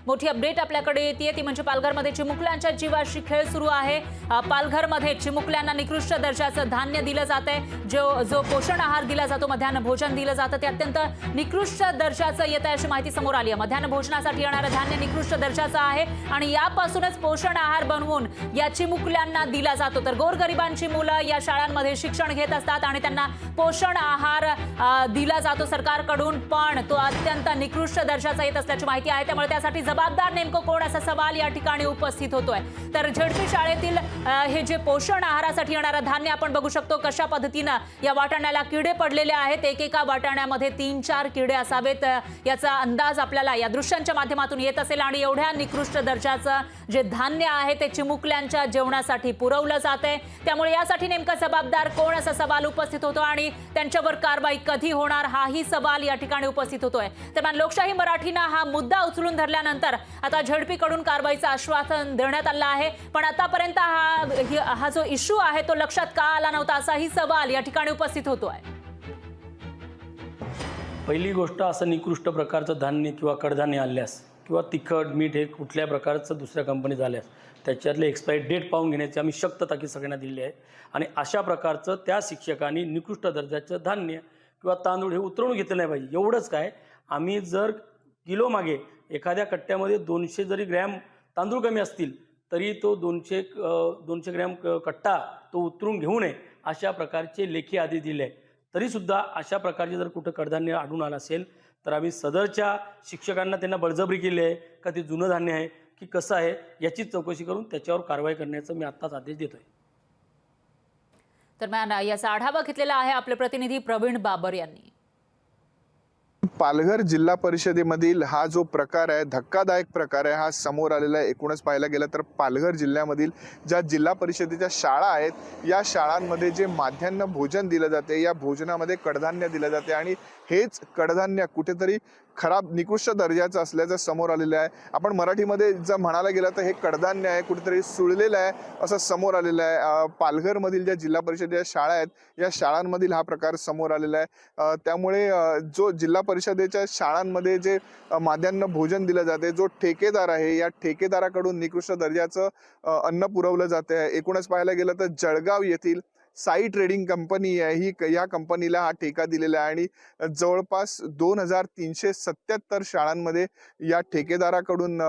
मोठी अपडेट आपल्याकडे येते ती म्हणजे पालघरमध्ये चिमुकल्यांच्या जीवाशी खेळ सुरू आहे। पालघरमध्ये चिमुकल्यांना निकृष्ट दर्जाचं धान्य दिलं जातंय। जो पोषण आहार दिला जातो, मध्यान्ह भोजन दिलं जातं, ते अत्यंत निकृष्ट दर्जाचं येतं अशी माहिती समोर आली आहे। मध्यान्ह भोजनासाठी येणारं धान्य निकृष्ट दर्जाचं आहे आणि यापासूनच पोषण आहार बनवून या चिमुकल्यांना दिला जातो। तर गोरगरिबांची मुलं या शाळांमध्ये शिक्षण घेत असतात आणि त्यांना पोषण आहार दिला जातो सरकारकडून, पण तो अत्यंत निकृष्ट दर्जाचा येत असल्याची माहिती आहे। त्यामुळे त्यासाठी जबाबदार नेमकं कोण असा सवाल या ठिकाणी उपस्थित होतोय। तर झडपी शाळेतील हे जे पोषण आहारासाठी येणारं धान्य आपण बघू शकतो कशा पद्धतीने या वाटाण्याला किडे पडलेले आहेत। एकेका वाटाण्यामध्ये 3-4 किडे असावेत याचा अंदाज आपल्याला या दृश्यांच्या माध्यमातून येत असेल आणि एवढ्या निकृष्ट दर्जाचं जे धान्य आहे ते चिमुकल्यांच्या जेवणासाठी पुरवलं जाते। त्यामुळे यासाठी नेमका जबाबदार कोण असा सवाल उपस्थित होतो आणि त्यांच्यावर कारवाई कधी होणार हाही सवाल या ठिकाणी उपस्थित होतोय। दरम्यान लोकशाही मराठीनं हा मुद्दा उचलून धरल्यानंतर आता झडपीकडून कारवाईचं आश्वासन देण्यात आलं आहे, पण आतापर्यंत हा जो इश्यू आहे तो लक्षात का आला नव्हता असाही सवाल या ठिकाणी उपस्थित होतोय। पहिली गोष्ट, असं निकृष्ट प्रकारचं धान्य किंवा कडधान्य आल्यास किंवा तिखट मीठ हे कुठल्या प्रकारचं दुसऱ्या कंपनीत आल्यास त्याच्यातले एक्सपायरी डेट पाहून घेण्याची आम्ही सक्त ताकीद सगळ्यांना दिली आहे। आणि अशा प्रकारचं त्या शिक्षकांनी निकृष्ट दर्जाचं धान्य किंवा तांदूळ हे उतरवून घेतलं नाही पाहिजे। एवढंच काय, आम्ही जर किलो मागे एखाद्या कट्ट्यामध्ये 200 जरी ग्रॅम तांदूळ कमी असतील तरी तो 200 ग्रॅम कट्टा तो उतरून घेऊ नये अशा प्रकारचे लेखी आदेश दिले आहे। तरीसुद्धा अशा प्रकारचे जर कुठं कडधान्य आढळून आलं असेल तर आम्ही सदरच्या शिक्षकांना त्यांना बळजबरी केली आहे का ते जुनं धान्य आहे की कसं आहे याचीच चौकशी करून त्याच्यावर कारवाई करण्याचा मी आत्ताच आदेश देतोय। दरम्यान याचा आढावा घेतलेला आहे आपले प्रतिनिधी प्रवीण बाबर यांनी। पालघर जिल्हा परिषदेमधील हा जो प्रकार आहे, धक्कादायक प्रकार आहे, हा समोर आलेला आहे। एकूणच पाहायला गेलं तर पालघर जिल्ह्यामधील ज्या जिल्हा परिषदेच्या शाळा आहेत या शाळांमध्ये जे माध्यान्ह भोजन दिलं जाते, या भोजनामध्ये कडधान्य दिलं जाते आणि हेच कडधान्य कुठेतरी खराब निकृष्ट दर्जाचं असल्याचं समोर आलेलं आहे। आपण मराठीमध्ये जर म्हणायला गेलं तर हे कडधान्य आहे, कुठेतरी सुळलेलं आहे असं समोर आलेलं आहे। पालघरमधील ज्या जिल्हा परिषदेच्या शाळा आहेत या शाळांमधील हा प्रकार समोर आलेला आहे। त्यामुळे जो जिल्हा परिषदेच्या शाळांमध्ये जे माध्यान्ह भोजन दिलं जाते, जो ठेकेदार आहे या ठेकेदाराकडून निकृष्ट दर्जाचं अन्न पुरवलं जाते। एकूणच पाहायला गेलं तर जळगाव येथील साई ट्रेडिंग कंपनी आहे, ही या कंपनीला हा ठेका दिलेला आहे आणि जवळपास 2377 शाळांमध्ये या ठेकेदाराकडून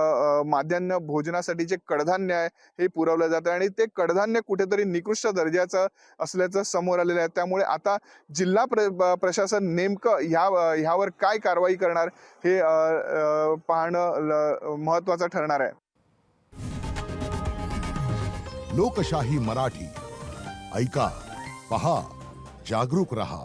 माध्यान्ह भोजनासाठी जे कडधान्य आहे हे पुरवलं जातं आणि ते कडधान्य कुठेतरी निकृष्ट दर्जाचं असल्याचं समोर आलेलं आहे। त्यामुळे आता जिल्हा प्रशासन नेमकं ह्यावर काय कारवाई करणार हे पाहणं महत्त्वाचं ठरणार आहे। लोकशाही मराठी ऐका, पहा, जागरूक रहा।